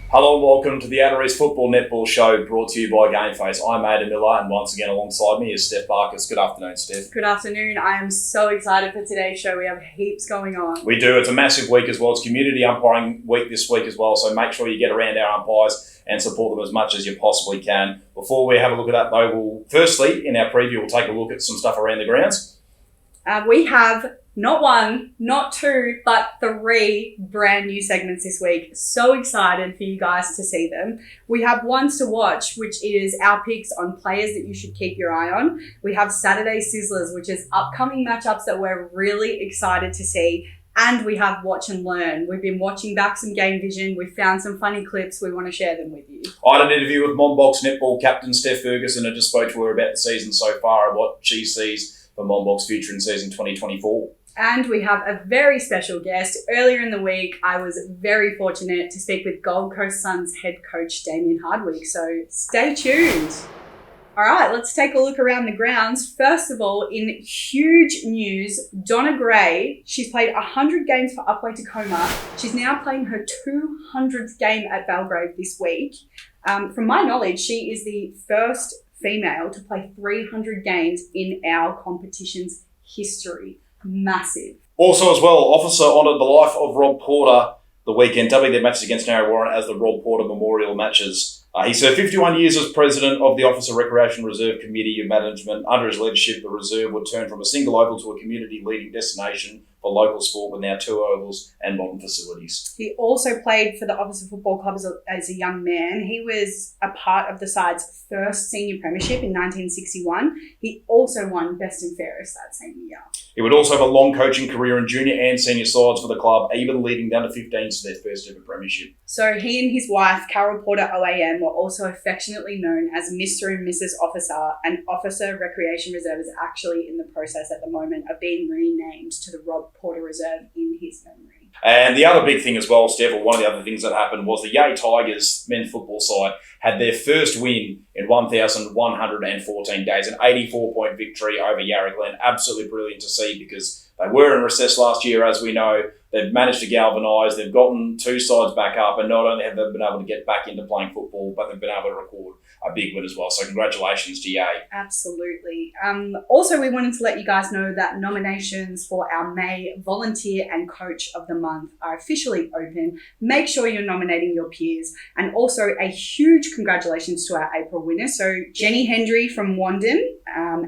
Hello and welcome to the Outer East Football Netball Show brought to you by Gameface. I'm Aidan Miller and once again alongside me is Steph Barkis. Good afternoon, Steph. Good afternoon. I am so excited for today's show. We have heaps going on. We do. It's a massive week as well. It's community umpiring week this week as well, so make sure you get around our umpires and support them as much as you possibly can. Before we have a look at that though, firstly, in our preview, we'll take a look at some stuff around the grounds. We have not one, not two, but 3 brand new segments this week. So excited for you guys to see them. We have Ones to Watch, which is our picks on players that you should keep your eye on. We have Saturday Sizzlers, which is upcoming matchups that we're really excited to see. And we have Watch and Learn. We've been watching back some game vision. We found some funny clips. We want to share them with you. I had an interview with Monbulk's netball captain, Steph Ferguson. I just spoke to her about the season so far and what she sees for Monbulk's future in season 2024. And we have a very special guest. Earlier in the week, I was very fortunate to speak with Gold Coast Suns head coach Damien Hardwick. So stay tuned. All right, let's take a look around the grounds. First of all, in huge news, Donna Gray, she's played 100 games for Upwey-Tecoma. She's now playing her 200th game at Belgrave this week. From my knowledge, she is the first female to play 300 games in our competition's history. Massive. Also as well, Officer honoured the life of Rob Porter the weekend, dubbing their matches against Narre Warren as the Rob Porter Memorial matches. He served 51 years as president of the Officer Recreation Reserve Committee of Management. Under his leadership, the reserve would turn from a single oval to a community-leading destination for local sport with now 2 ovals and modern facilities. He also played for the Officer Football Club as a young man. He was a part of the side's first senior premiership in 1961. He also won Best and Fairest that same year. He would also have a long coaching career in junior and senior sides for the club, even leading down to 15s to their first ever premiership. So he and his wife, Carol Porter OAM, were also affectionately known as Mr. and Mrs. Officer, and Officer Recreation Reserve is actually in the process at the moment of being renamed to the Rob Porter Reserve in his memory. And the other big thing as well, Steph, or one of the other things that happened was the Yay Tigers men's football side had their first win in 1,114 days, an 84-point victory over Yarra Glen. Absolutely brilliant to see because they were in recess last year, as we know. They've managed to galvanise. They've gotten 2 sides back up, and not only have they been able to get back into playing football, but they've been able to record a big win as well. So congratulations to Yay. Absolutely. Also, we wanted to let you guys know that nominations for our May Volunteer and Coach of the Month are officially open. Make sure you're nominating your peers. And also a huge congratulations to our April winners. So Jenny Hendry from Wandon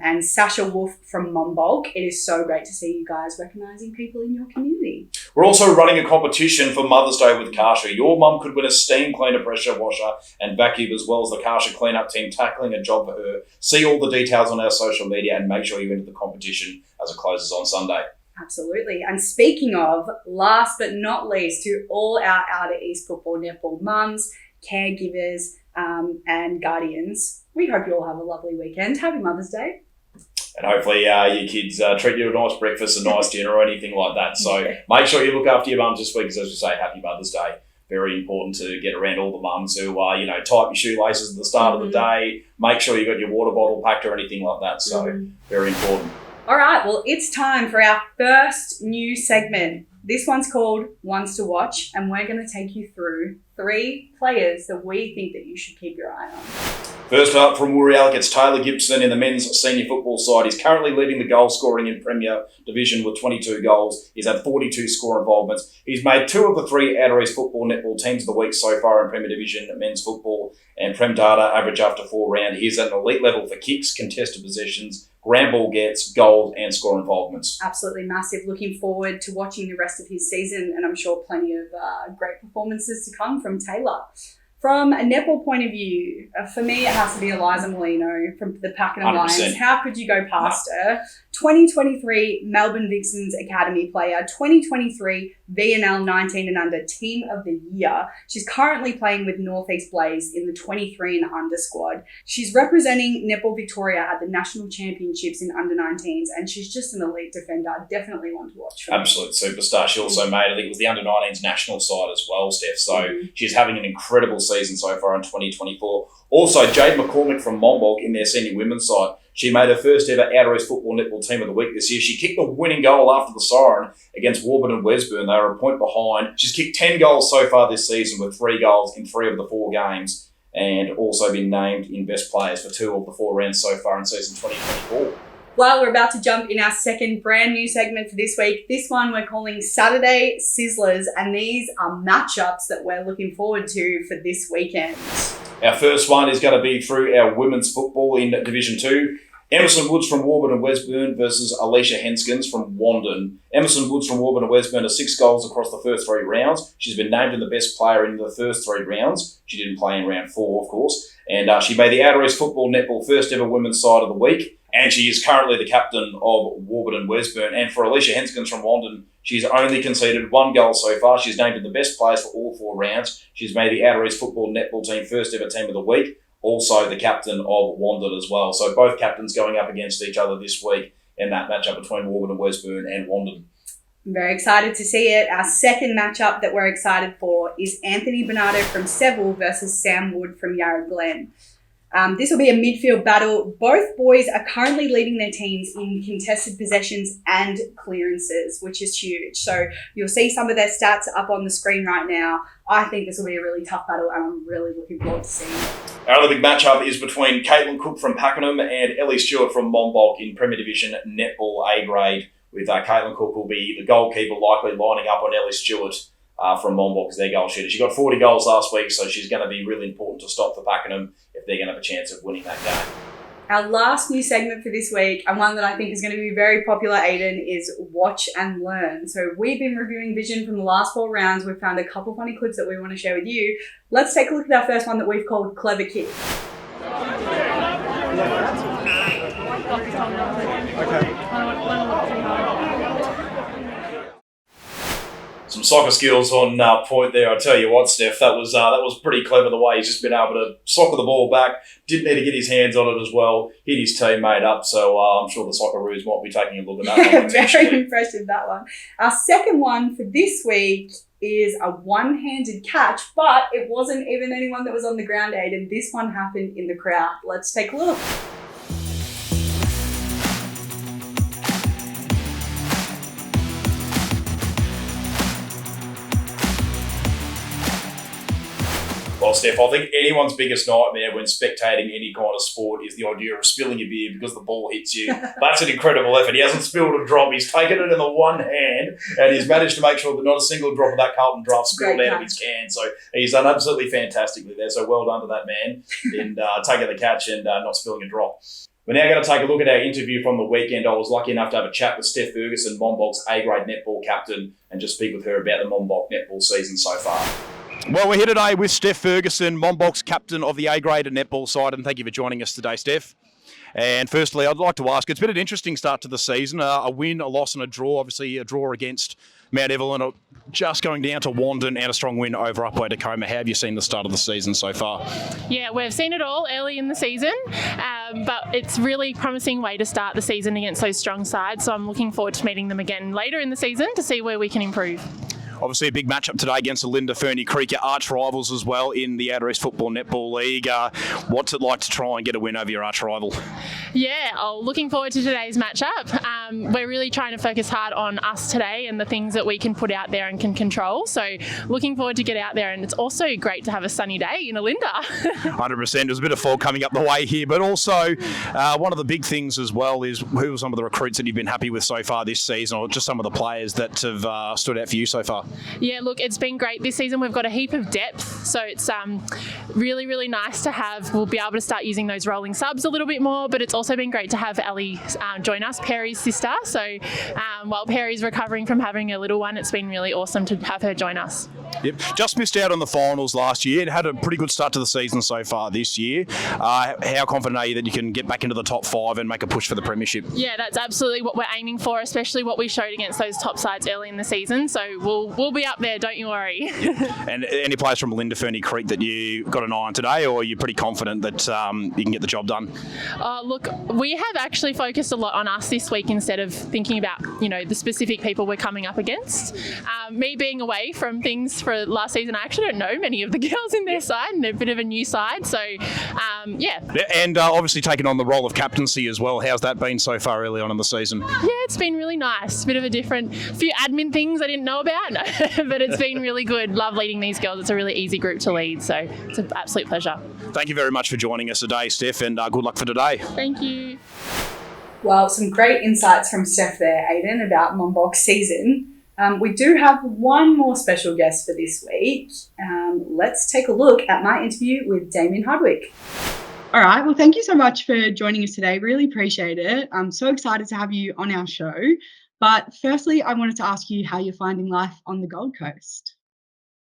and Sasha Wolf from Monbulk. It is so great to see you guys recognising people in your community. We're also running a competition for Mother's Day with Karsha. Your mum could win a steam cleaner, pressure washer and vacuum, as well as the Karsha cleanup team tackling a job for her. See all the details on our social media and make sure you enter the competition as it closes on Sunday. Absolutely. And speaking of, last but not least, to all our Outer East Football Netball mums, caregivers and guardians, we hope you all have a lovely weekend. Happy Mother's Day. And hopefully your kids treat you to a nice breakfast, a nice dinner or anything like that. So make sure you look after your mums this week, because as we say, Happy Mother's Day. Very important to get around all the mums who tighten your shoelaces at the start of the day. Make sure you got your water bottle packed or anything like that. So very important. All right, well, it's time for our first new segment. This one's called Ones to Watch, and we're going to take you through 3 players that we think that you should keep your eye on. First up from Woorialloc, it's Taylor Gibson in the men's senior football side. He's currently leading the goal scoring in Premier Division with 22 goals. He's had 42 score involvements. He's made 2 of the 3 Outer East Football Netball teams of the week so far in Premier Division men's football, and Prem data average after 4 round. He's at an elite level for kicks, contested possessions, ground ball gets, goals and score involvements. Absolutely massive. Looking forward to watching the rest of his season, and I'm sure plenty of great performances to come from Taylor. From a netball point of view, for me, it has to be Eliza Molino from the Pakenham Lions. How could you go past her? 2023 Melbourne Vixens Academy player, 2023 VNL 19 and under Team of the Year. She's currently playing with Northeast Blaze in the 23 and under squad. She's representing Netball Victoria at the National Championships in under 19s, and she's just an elite defender. Definitely one to watch. Absolute superstar. She also made, I think it was the under 19s national side as well, Steph. So she's having an incredible season so far in 2024. Also, Jade McCormick from Monbulk in their senior women's side. She made her first ever Outer East Football Netball Team of the Week this year. She kicked the winning goal after the siren against Warburton Wesburn. They were a point behind. She's kicked 10 goals so far this season with 3 goals in 3 of the 4 games, and also been named in Best Players for 2 of the 4 rounds so far in season 2024. Well, we're about to jump in our second brand new segment for this week. This one we're calling Saturday Sizzlers, and these are matchups that we're looking forward to for this weekend. Our first one is going to be through our women's football in Division 2. Emerson Woods from Warburton Wesburn versus Alicia Henskins from Wandon. Emerson Woods from Warburton Wesburn has 6 goals across the first 3 rounds. She's been named in the best player in the first 3 rounds. She didn't play in round 4, of course. And she made the Outer East Football Netball first ever women's side of the week. And she is currently the captain of Warburton Wesburn. And for Alicia Henskins from Wandon, she's only conceded 1 goal so far. She's named in the best players for all 4 rounds. She's made the Outer East Football Netball team first ever team of the week. Also the captain of Wandon as well. So both captains going up against each other this week in that matchup between Warburton Wesburn and Wandon. I'm very excited to see it. Our second matchup that we're excited for is Anthony Bernardo from Seville versus Sam Wood from Yarra Glen. This will be a midfield battle. Both boys are currently leading their teams in contested possessions and clearances, which is huge. So you'll see some of their stats up on the screen right now. I think this will be a really tough battle, and I'm really looking forward to seeing it. Our other big matchup is between Caitlin Cook from Pakenham and Ellie Stewart from Monbulk in Premier Division Netball A grade, with Caitlin Cook will be the goalkeeper, likely lining up on Ellie Stewart from Monbulk as their goal shooter. She got 40 goals last week, so she's going to be really important to stop for Pakenham if they're going to have a chance of winning that game. Our last new segment for this week, and one that I think is going to be very popular, Aiden, is Watch and Learn. So we've been reviewing Vision from the last 4 rounds. We've found a couple funny clips that we want to share with you. Let's take a look at our first one that we've called Clever Kid. Some soccer skills on point there. I tell you what, Steph, that was pretty clever the way he's just been able to soccer the ball back. Didn't need to get his hands on it as well. Hit his teammate up, so I'm sure the Socceroos might be taking a look at that one. Very impressive, that one. Our second one for this week is a one-handed catch, but it wasn't even anyone that was on the ground, Aiden. This one happened in the crowd. Let's take a look. Well, Steph, I think anyone's biggest nightmare when spectating any kind of sport is the idea of spilling your beer because the ball hits you. That's an incredible effort. He hasn't spilled a drop. He's taken it in the one hand, and he's managed to make sure that not a single drop of that Carlton draft spilled out of his can. So he's done absolutely fantastically there. So well done to that man in taking the catch and not spilling a drop. We're now going to take a look at our interview from the weekend. I was lucky enough to have a chat with Steph Ferguson, Monbulk's A-grade netball captain, and just speak with her about the Monbulk netball season so far. Well, we're here today with Steph Ferguson, Monbulk's captain of the A-grade netball side, and thank you for joining us today, Steph. And firstly, I'd like to ask, it's been an interesting start to the season, a win, a loss and a draw, obviously a draw against Mount Evelyn, just going down to Wandon and a strong win over Upwey-Tecoma. How have you seen the start of the season so far? Yeah, we've seen it all early in the season, but it's really promising way to start the season against those strong sides, so I'm looking forward to meeting them again later in the season to see where we can improve. Obviously a big matchup today against the Linda Fernie Creek, your arch rivals as well in the Outer East Football Netball League. What's it like to try and get a win over your arch rival? Yeah, looking forward to today's matchup. We're really trying to focus hard on us today and the things that we can put out there and can control. So looking forward to get out there, and it's also great to have a sunny day in Olinda. 100%. There's a bit of fog coming up the way here, but also one of the big things as well is who are some of the recruits that you've been happy with so far this season, or just some of the players that have stood out for you so far? Yeah, look, it's been great this season. We've got a heap of depth, so it's really, really nice to have. We'll be able to start using those rolling subs a little bit more, but it's also been great to have Ellie join us, Perry's sister. So while Perry's recovering from having a little one, it's been really awesome to have her join us. Yep, just missed out on the finals last year. It had a pretty good start to the season so far this year. How confident are you that you can get back into the top 5 and make a push for the premiership? Yeah, that's absolutely what we're aiming for, especially what we showed against those top sides early in the season. So we'll we'll be up there, don't you worry. And any players from Ferny Creek that you got an eye on today, or are you pretty confident that you can get the job done? Look, we have actually focused a lot on us this week instead of thinking about, the specific people we're coming up against. Me being away from things for last season, I actually don't know many of the girls in their side, and they're a bit of a new side. So, yeah. And obviously taking on the role of captaincy as well. How's that been so far early on in the season? Yeah, it's been really nice. A bit of a few admin things I didn't know about, but it's been really good. Love leading these girls. It's a really easy group to lead, so it's an absolute pleasure. Thank you very much for joining us today, Steph, and good luck for today. Thank you. Well, some great insights from Steph there, Aiden, about Monbulk's season. We do have one more special guest for this week. Let's take a look at my interview with Damien Hardwick. All right. Well, thank you so much for joining us today. Really appreciate it. I'm so excited to have you on our show. But firstly, I wanted to ask you how you're finding life on the Gold Coast.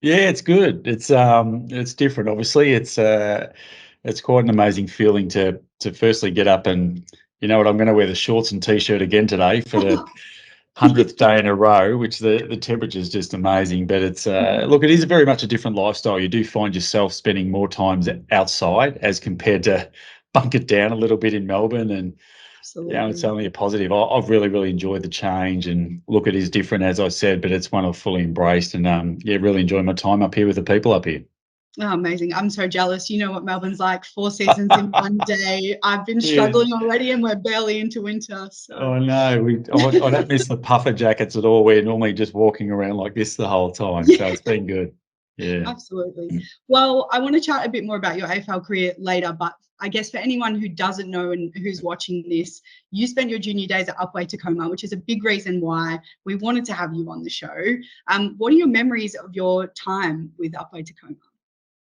Yeah, it's good. It's different. Obviously, it's quite an amazing feeling to firstly get up and, you know what, I'm going to wear the shorts and t-shirt again today for the 100th day in a row, which the temperature is just amazing. But it's look, it is very much a different lifestyle. You do find yourself spending more times outside as compared to bunk it down a little bit in Melbourne, and it's only a positive. I've really enjoyed the change, and look, it is different, as I said, but it's one I've fully embraced, and really enjoy my time up here with the people up here. Oh, amazing. I'm so jealous. You know what Melbourne's like, 4 seasons in one day. I've been struggling already, and we're barely into winter. So. Oh, no. I don't miss the puffer jackets at all. We're normally just walking around like this the whole time. So it's been good. Yeah. Absolutely. Well, I want to chat a bit more about your AFL career later, but I guess for anyone who doesn't know and who's watching this, you spent your junior days at Upwey-Tecoma, which is a big reason why we wanted to have you on the show. What are your memories of your time with Upwey-Tecoma?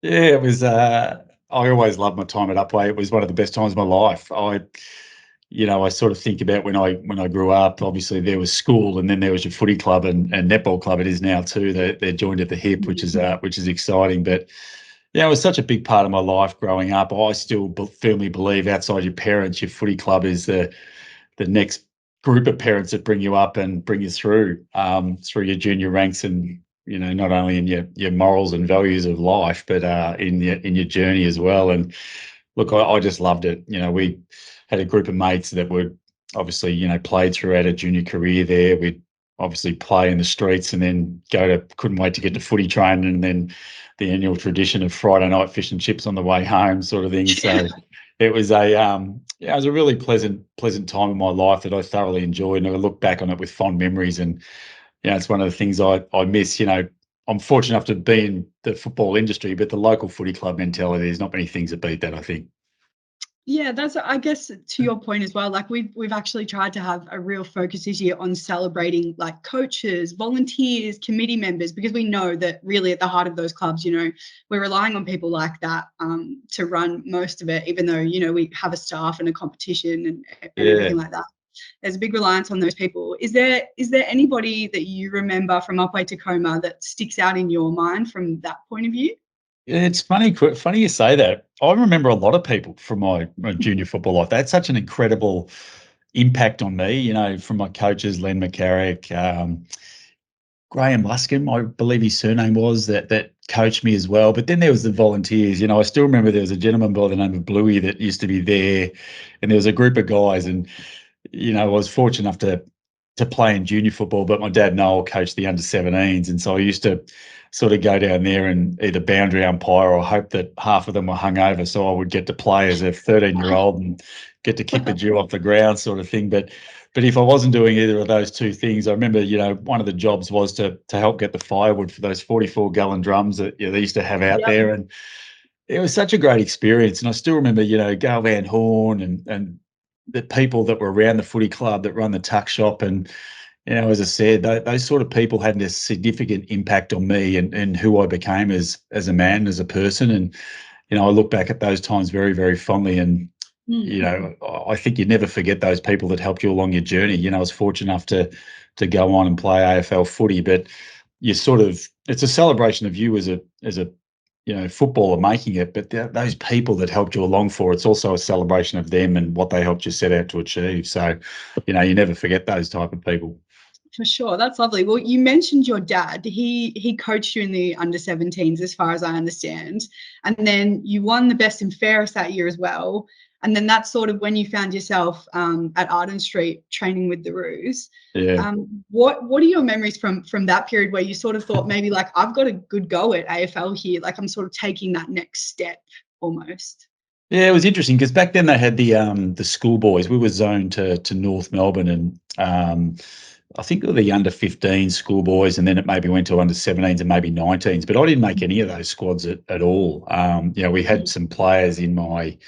Yeah, it was. I always loved my time at Upwey. It was one of the best times of my life. I sort of think about when I grew up. Obviously, there was school, and then there was your footy club and netball club. It is now too. They're joined at the hip, which is exciting. But it was such a big part of my life growing up. I still firmly believe outside your parents, your footy club is the next group of parents that bring you up and bring you through your junior ranks, and not only in your morals and values of life, but in your journey as well. And look, I just loved it. We had a group of mates that would obviously, played throughout a junior career there. We'd obviously play in the streets and then couldn't wait to get to footy training, and then the annual tradition of Friday night fish and chips on the way home sort of thing. So it was a really pleasant time in my life that I thoroughly enjoyed, and I look back on it with fond memories. And it's one of the things I miss. I'm fortunate enough to be in the football industry, but the local footy club mentality, there's not many things that beat that, I think. Yeah, that's, I guess, to your point as well. Like we've actually tried to have a real focus this year on celebrating like coaches, volunteers, committee members, because we know that really at the heart of those clubs, we're relying on people like that to run most of it, even though, we have a staff and a competition and everything like that. There's a big reliance on those people. Is there anybody that you remember from Upwey-Tecoma that sticks out in your mind from that point of view? It's funny you say that. I remember a lot of people from my junior football life. They had such an incredible impact on me, from my coaches, Len McCarrick, Graham Luscombe, I believe his surname was, that coached me as well. But then there was the volunteers. I still remember there was a gentleman by the name of Bluey that used to be there, and there was a group of guys, and I was fortunate enough to play in junior football, but my dad Noel coached the under-17s, and so I used to sort of go down there and either boundary umpire or hope that half of them were hungover, so I would get to play as a 13-year-old and get to kick the dew off the ground sort of thing. But if I wasn't doing either of those two things, I remember, one of the jobs was to help get the firewood for those 44-gallon drums that they used to have out there, and it was such a great experience. And I still remember, Gail Van Horn and the people that were around the footy club that run the tuck shop, and as I said, those sort of people had a significant impact on me and who I became as a man, as a person. And I look back at those times very, very fondly. And I think you never forget those people that helped you along your journey. I was fortunate enough to go on and play AFL footy, but it's a celebration of you as a footballer making it, but those people that helped you along it's also a celebration of them and what they helped you set out to achieve. So, you never forget those type of people. For sure. That's lovely. Well, you mentioned your dad. He coached you in the under-17s, as far as I understand. And then you won the best and fairest that year as well. And then that's sort of when you found yourself at Arden Street training with the Roos. Yeah. What are your memories from that period where you sort of thought maybe like, I've got a good go at AFL here, like I'm sort of taking that next step almost? Yeah, it was interesting because back then they had the schoolboys. We were zoned to North Melbourne, and I think it were the under 15 schoolboys, and then it maybe went to under 17s and maybe 19s. But I didn't make any of those squads at all. We had some players in my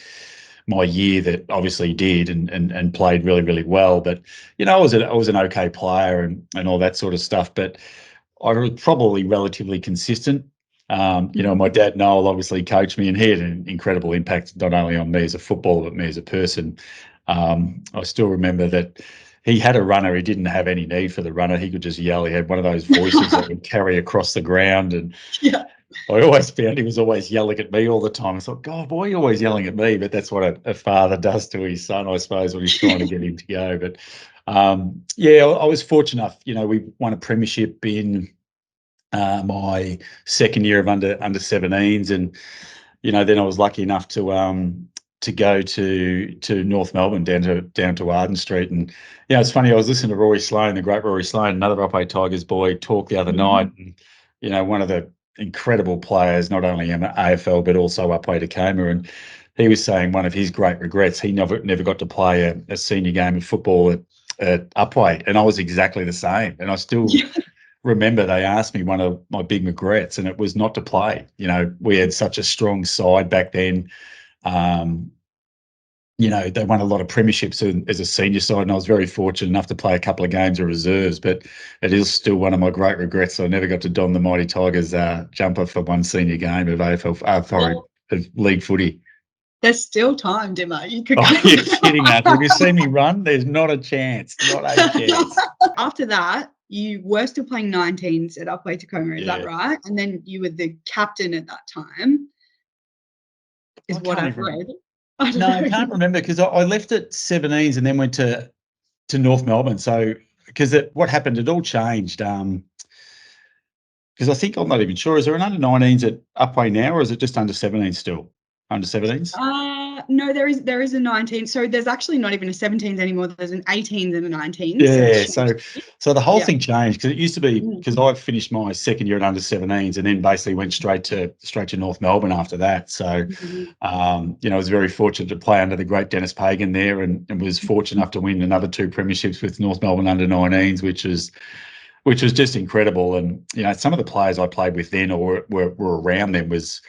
year that obviously did and played really, really well. But I was an okay player and all that sort of stuff. But I was probably relatively consistent. My dad Noel obviously coached me, and he had an incredible impact not only on me as a footballer but me as a person. I still remember that he had a runner. He didn't have any need for the runner. He could just yell. He had one of those voices that would carry across the ground, and Yeah. I always found he was always yelling at me all the time. I thought, God, why are you always yelling at me? But that's what a father does to his son, I suppose, when he's trying to get him to go. But I was fortunate enough. We won a premiership in my second year of under 17s, and then I was lucky enough to go to North Melbourne down to Arden Street. And it's funny, I was listening to Rory Sloane, the great Rory Sloane, another Upwey Tigers boy, talk the other night, and one of the incredible players, not only in AFL but also Upwey-Tecoma, and he was saying one of his great regrets, he never got to play a senior game of football at Upwey, and I was exactly the same. And I still remember they asked me one of my big regrets, and it was not to play. We had such a strong side back then. They won a lot of premierships as a senior side, and I was very fortunate enough to play a couple of games of reserves, but it is still one of my great regrets. I never got to don the Mighty Tigers jumper for one senior game of of league footy. There's still time, Dimmer. You could. Oh, you're kidding, Arthur. Have you seen me run? There's not a chance. Not a chance. After that, you were still playing 19s at Upwey-Tecoma, is that right? And then you were the captain at that time, is what I've read. I can't remember because I left at 17s and then went to North Melbourne. So because what happened, it all changed. Because I think, I'm not even sure, is there an under 19s at Upwey now, or is it just under 17s still? Under 17s? No, there is a 19. So there's actually not even a 17s anymore. There's an 18s and a 19s. Yeah, so the whole thing changed because it used to be, because I finished my second year at under 17s and then basically went straight to North Melbourne after that. So, I was very fortunate to play under the great Dennis Pagan there, and was fortunate enough to win another 2 premierships with North Melbourne under 19s, which was just incredible. And some of the players I played with then or were around them was,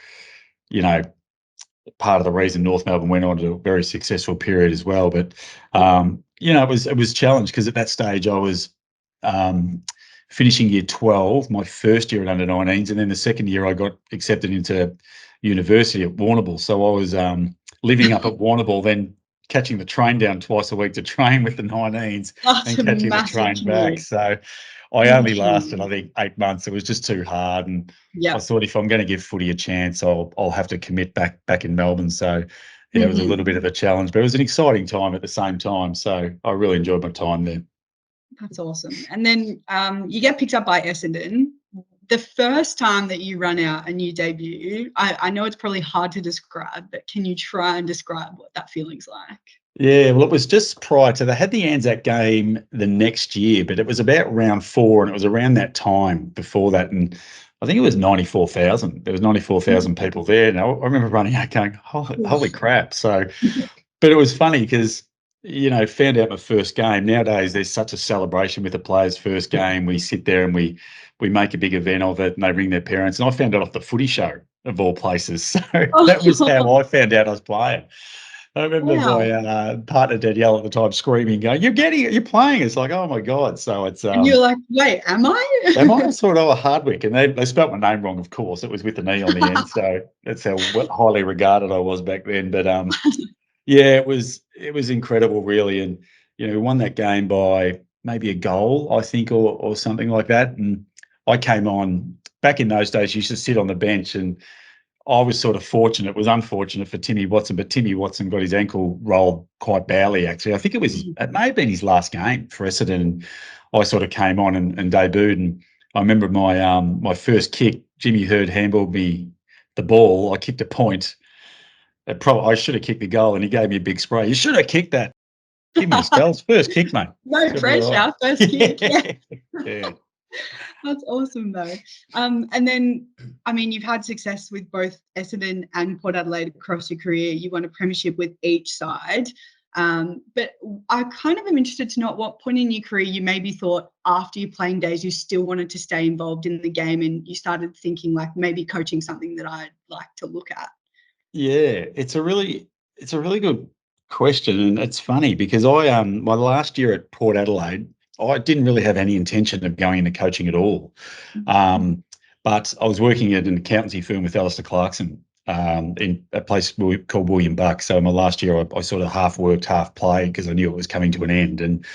part of the reason North Melbourne went on to a very successful period as well. But it was challenged because at that stage I was finishing year 12, my first year at under 19s, and then the second year I got accepted into university at Warrnambool. So I was living up at Warrnambool, then catching the train down twice a week to train with the 19s and catching the train back. So I only lasted, I think, 8 months. It was just too hard, and I thought if I'm going to give footy a chance, I'll have to commit back in Melbourne. So it was a little bit of a challenge, but it was an exciting time at the same time. So I really enjoyed my time there. That's awesome. And then you get picked up by Essendon. The first time that you run out and you debut, I know it's probably hard to describe, but can you try and describe what that feeling's like? Yeah, well, it was just prior to, they had the Anzac game the next year, but it was about round 4, and it was around that time before that. And I think it was 94,000. There was 94,000 people there. And I remember running out going, holy crap. So, but it was funny because, found out my first game. Nowadays, there's such a celebration with the players' first game. We sit there and we make a big event of it, and they ring their parents. And I found out off the footy show, of all places. So that was how I found out I was playing. I remember my partner Danielle at the time screaming, going, "You're playing!" It's like, oh my god! So it's. And you're like, wait, am I? Am I? Sort of a Hardwick, and they spelt my name wrong. Of course, it was with an E on the end, so that's how highly regarded I was back then. But it was incredible, really, and we won that game by maybe a goal, I think, or something like that. And I came on back in those days. You used to sit on the bench, and I was sort of fortunate. It was unfortunate for Timmy Watson, but Timmy Watson got his ankle rolled quite badly, actually. I think it may have been his last game for Essendon. And I sort of came on and debuted. And I remember my first kick, Jimmy Hurd handballed me the ball. I kicked a point. I should have kicked the goal, and he gave me a big spray. You should have kicked that. Give me a spell. First kick, mate. No pressure. Right. First kick. Yeah. Yeah. That's awesome, though. And then, I mean, you've had success with both Essendon and Port Adelaide across your career. You won a premiership with each side. But I kind of am interested to know at what point in your career you maybe thought after your playing days you still wanted to stay involved in the game, and you started thinking like maybe coaching something that I'd like to look at. Yeah, it's a really good question, and it's funny because I my last year at Port Adelaide, I didn't really have any intention of going into coaching at all. But I was working at an accountancy firm with Alistair Clarkson in a place called William Buck. So my last year, I sort of half worked, half played because I knew it was coming to an end. And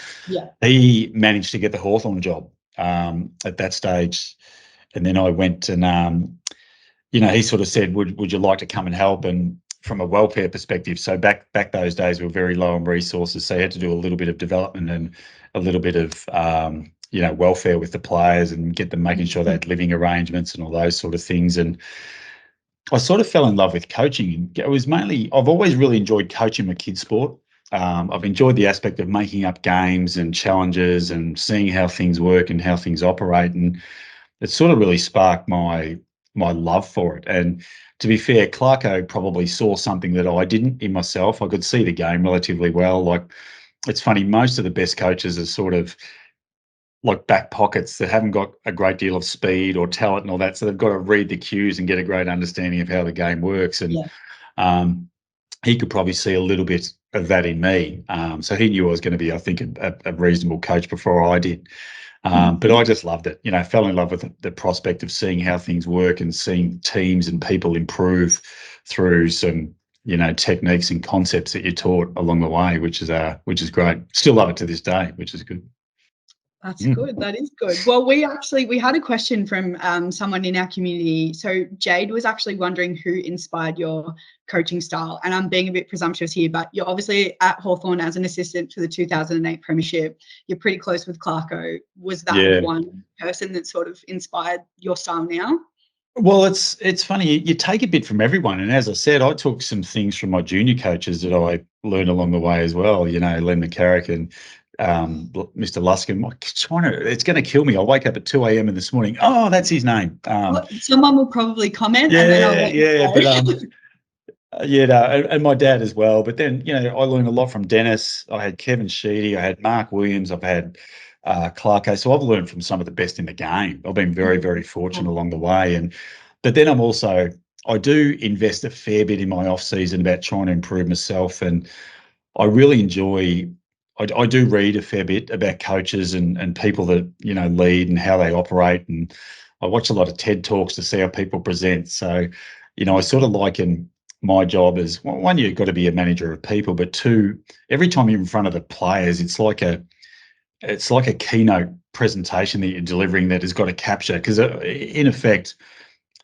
he managed to get the Hawthorn job at that stage. And then I went and, he sort of said, would you like to come and help? And from a welfare perspective, so back those days we were very low on resources. So you had to do a little bit of development and a little bit of, welfare with the players and get them making sure they had living arrangements and all those sort of things. And I sort of fell in love with coaching. It was mainly, I've always really enjoyed coaching my kids' sport. I've enjoyed the aspect of making up games and challenges and seeing how things work and how things operate. And it sort of really sparked my love for it. And to be fair, Clarko probably saw something that I didn't in myself. I could see the game relatively well. Like, it's funny, most of the best coaches are sort of like back pockets that haven't got a great deal of speed or talent and all that. So they've got to read the cues and get a great understanding of how the game works. And he could probably see a little bit of that in me. So he knew I was going to be, I think, a reasonable coach before I did. But I just loved it. Fell in love with the prospect of seeing how things work and seeing teams and people improve through some, techniques and concepts that you're taught along the way, which is great. Still love it to this day, which is good. That's good. That is good. Well, we had a question from someone in our community. So Jade was actually wondering who inspired your coaching style. And I'm being a bit presumptuous here, but you're obviously at Hawthorn as an assistant to the 2008 premiership. You're pretty close with Clarko. Was that one person that sort of inspired your style now? Well, it's funny. You take a bit from everyone. And as I said, I took some things from my junior coaches that I learned along the way as well. Len McCarrick and Mr. Luskin. It's going to kill me. I'll wake up at 2 a.m. in this morning. Oh, that's his name. Someone will probably comment. And my dad as well. But then, I learned a lot from Dennis. I had Kevin Sheedy. I had Mark Williams. I've had Clarko. So I've learned from some of the best in the game. I've been very, very fortunate along the way. But then I do invest a fair bit in my off season about trying to improve myself. And I really enjoy. I do read a fair bit about coaches and people that, lead and how they operate. And I watch a lot of TED Talks to see how people present. So, I sort of liken my job as, one, you've got to be a manager of people, but two, every time you're in front of the players, it's like a keynote presentation that you're delivering that has got to capture. Because in effect,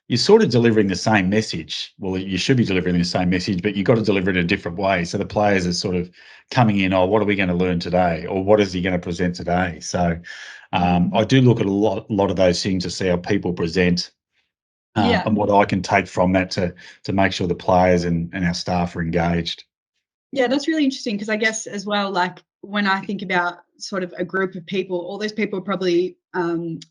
you're sort of delivering the same message. Well, you should be delivering the same message, but you've got to deliver it in a different way. So the players are sort of coming in, what are we going to learn today? Or what is he going to present today? So I do look at a lot of those things to see how people present and what I can take from that to make sure the players and our staff are engaged. Yeah, that's really interesting because I guess as well, like when I think about sort of a group of people, all those people probably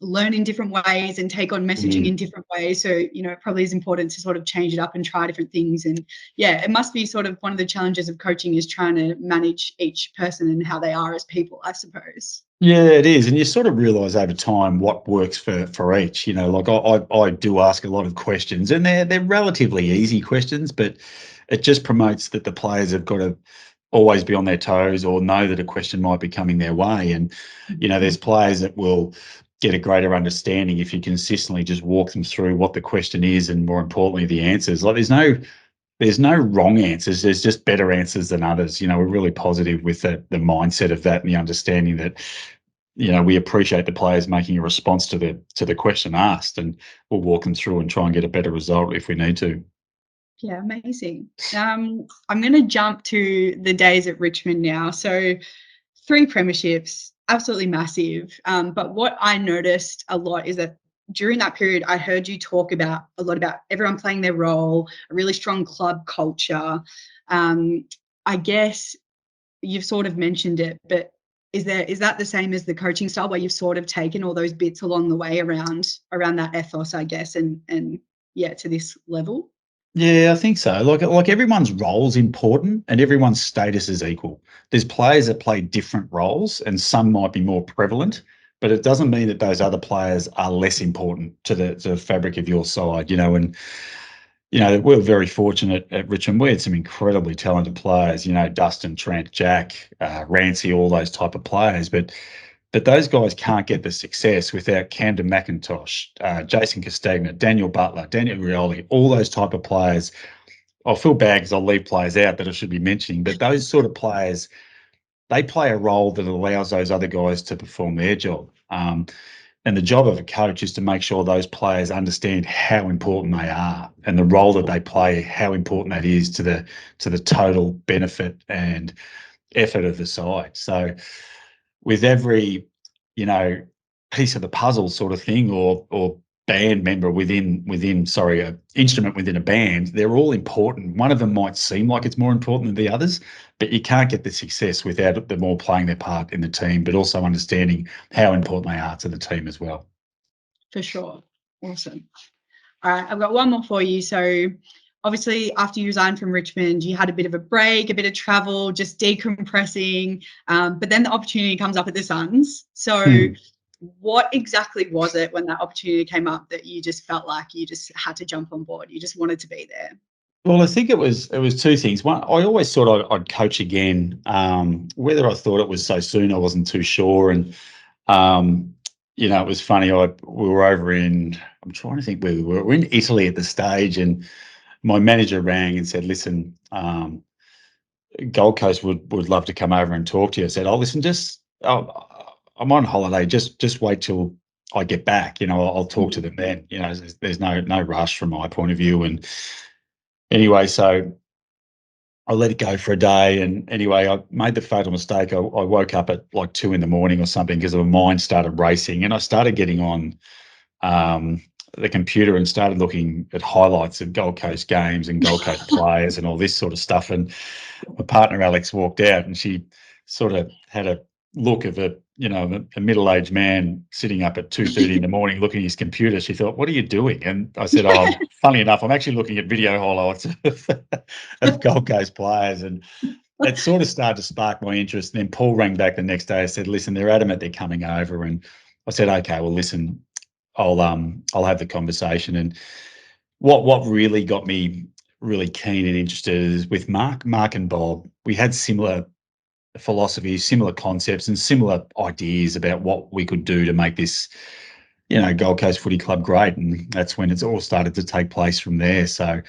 learn in different ways and take on messaging in different ways. So, it probably is important to sort of change it up and try different things. And it must be sort of one of the challenges of coaching is trying to manage each person and how they are as people, I suppose. Yeah, it is. And you sort of realise over time what works for each. Like I do ask a lot of questions and they're relatively easy questions, but it just promotes that the players have got to always be on their toes or know that a question might be coming their way. And, there's players that will get a greater understanding if you consistently just walk them through what the question is and, more importantly, the answers. Like there's no wrong answers. There's just better answers than others. We're really positive with the mindset of that and the understanding that, we appreciate the players making a response to the question asked, and we'll walk them through and try and get a better result if we need to. Yeah, amazing. I'm going to jump to the days at Richmond now. So 3 premierships, absolutely massive. But what I noticed a lot is that during that period, I heard you talk a lot about everyone playing their role, a really strong club culture. I guess you've sort of mentioned it, but is that the same as the coaching style where you've sort of taken all those bits along the way around that ethos, I guess, and yeah, to this level? Yeah, I think so. Like everyone's role is important and everyone's status is equal. There's players that play different roles and some might be more prevalent, but it doesn't mean that those other players are less important to the fabric of your side, and we're very fortunate at Richmond. We had some incredibly talented players, Dustin, Trent, Jack, Rancy, all those type of players, but those guys can't get the success without Camden McIntosh, Jason Castagna, Daniel Butler, Daniel Rioli, all those type of players. I'll feel bad because I'll leave players out that I should be mentioning, but those sort of players, they play a role that allows those other guys to perform their job. And the job of a coach is to make sure those players understand how important they are and the role that they play, how important that is to the total benefit and effort of the side. So with every, piece of the puzzle sort of thing or band member instrument within a band, they're all important. One of them might seem like it's more important than the others, but you can't get the success without them all playing their part in the team, but also understanding how important they are to the team as well. For sure. Awesome. All right, I've got one more for you. So obviously after you resigned from Richmond, you had a bit of a break, a bit of travel, just decompressing. But then the opportunity comes up at the Suns. So what exactly was it when that opportunity came up that you just felt like you just had to jump on board? You just wanted to be there? Well, I think it was 2 things. One, I always thought I'd coach again. Whether I thought it was so soon, I wasn't too sure. And it was funny. We were over in, I'm trying to think where we were. We're in Italy at the stage, and my manager rang and said, "Listen, Gold Coast would love to come over and talk to you." I said, "Oh, listen, I'm on holiday. Just wait till I get back. I'll talk to them then. There's no rush from my point of view." And anyway, so I let it go for a day. And anyway, I made the fatal mistake. I woke up at like 2 a.m. or something because my mind started racing, and I started getting on the computer and started looking at highlights of Gold Coast games and Gold Coast players and all this sort of stuff. And my partner Alex walked out, and she sort of had a look of a middle-aged man sitting up at 2:30 in the morning looking at his computer. She thought, "What are you doing?" And I said, "Oh, funny enough, I'm actually looking at video highlights of Gold Coast players." And it sort of started to spark my interest. And then Paul rang back the next day and said, "Listen, they're adamant they're coming over." And I said, "Okay, well, listen, I'll have the conversation." And what really got me really keen and interested is with Mark and Bob. We had similar philosophies, similar concepts, and similar ideas about what we could do to make this, Gold Coast Footy Club great. And that's when it's all started to take place from there. So,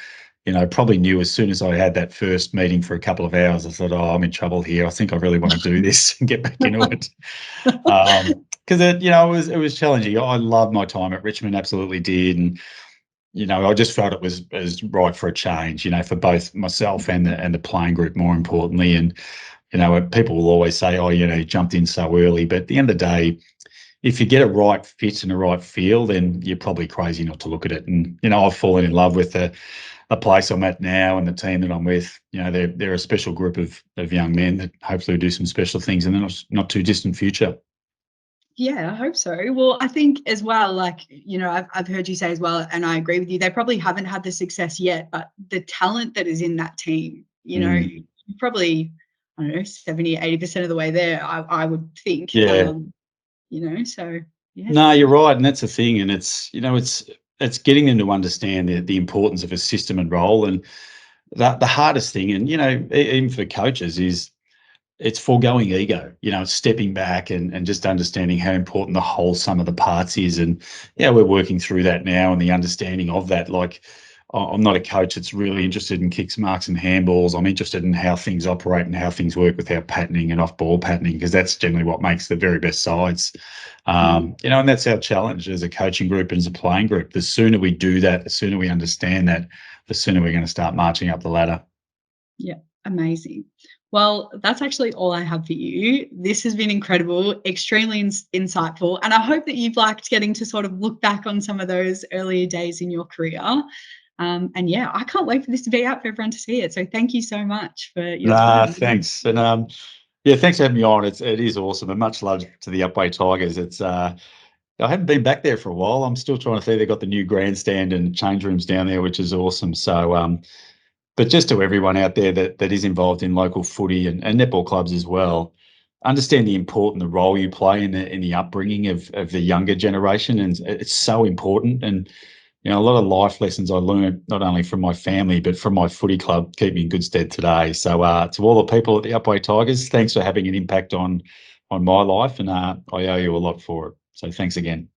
probably knew as soon as I had that first meeting for a couple of hours, I thought, "Oh, I'm in trouble here. I think I really want to do this and get back into it." Because it was challenging. I loved my time at Richmond, absolutely did, and I just felt it was right for a change. For both myself and the playing group, more importantly. And people will always say, "Oh, you jumped in so early," but at the end of the day, if you get a right fit and a right feel, then you're probably crazy not to look at it. And I've fallen in love with the place I'm at now and the team that I'm with. They're a special group of young men that hopefully will do some special things in the not too distant future. Yeah, I hope so. Well, I think as well, I've heard you say as well, and I agree with you, they probably haven't had the success yet, but the talent that is in that team, probably, I don't know, 70, 80% of the way there, I would think. Yeah. So, yeah. No, you're right. And that's the thing. And it's getting them to understand the importance of a system and role. And the hardest thing, and, even for coaches, is it's foregoing ego, it's stepping back and just understanding how important the whole sum of the parts is. And, we're working through that now and the understanding of that. Like, I'm not a coach that's really interested in kicks, marks, and handballs. I'm interested in how things operate and how things work with our patterning and off-ball patterning, because that's generally what makes the very best sides. And that's our challenge as a coaching group and as a playing group. The sooner we do that, the sooner we understand that, the sooner we're going to start marching up the ladder. Yeah, amazing. Well, that's actually all I have for you. This has been incredible, extremely insightful, and I hope that you've liked getting to sort of look back on some of those earlier days in your career. And yeah, I can't wait for this to be out for everyone to see it. So thank you so much for your time. Thanks. And thanks for having me on. It is awesome, and much love to the Upwey Tigers. I haven't been back there for a while. I'm still trying to see they've got the new grandstand and change rooms down there, which is awesome. So but just to everyone out there that is involved in local footy and netball clubs as well, understand the role you play in the upbringing of the younger generation, and it's so important. And a lot of life lessons I learned not only from my family but from my footy club keep me in good stead today. So to all the people at the Upwey Tigers, thanks for having an impact on my life, and I owe you a lot for it. So thanks again.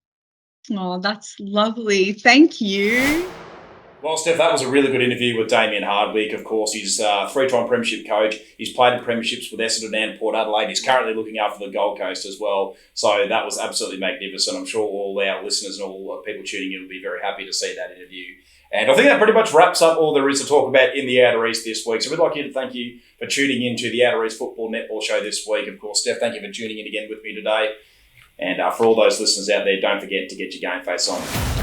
Oh, that's lovely. Thank you. Well, Steph, that was a really good interview with Damien Hardwick. Of course, he's a three-time premiership coach. He's played in premierships with Essendon and Port Adelaide. He's currently looking after the Gold Coast as well. So that was absolutely magnificent. I'm sure all our listeners and all people tuning in will be very happy to see that interview. And I think that pretty much wraps up all there is to talk about in the Outer East this week. So we'd like to thank you for tuning in to the Outer East Football Netball Show this week. Of course, Steph, thank you for tuning in again with me today. And for all those listeners out there, don't forget to get your game face on.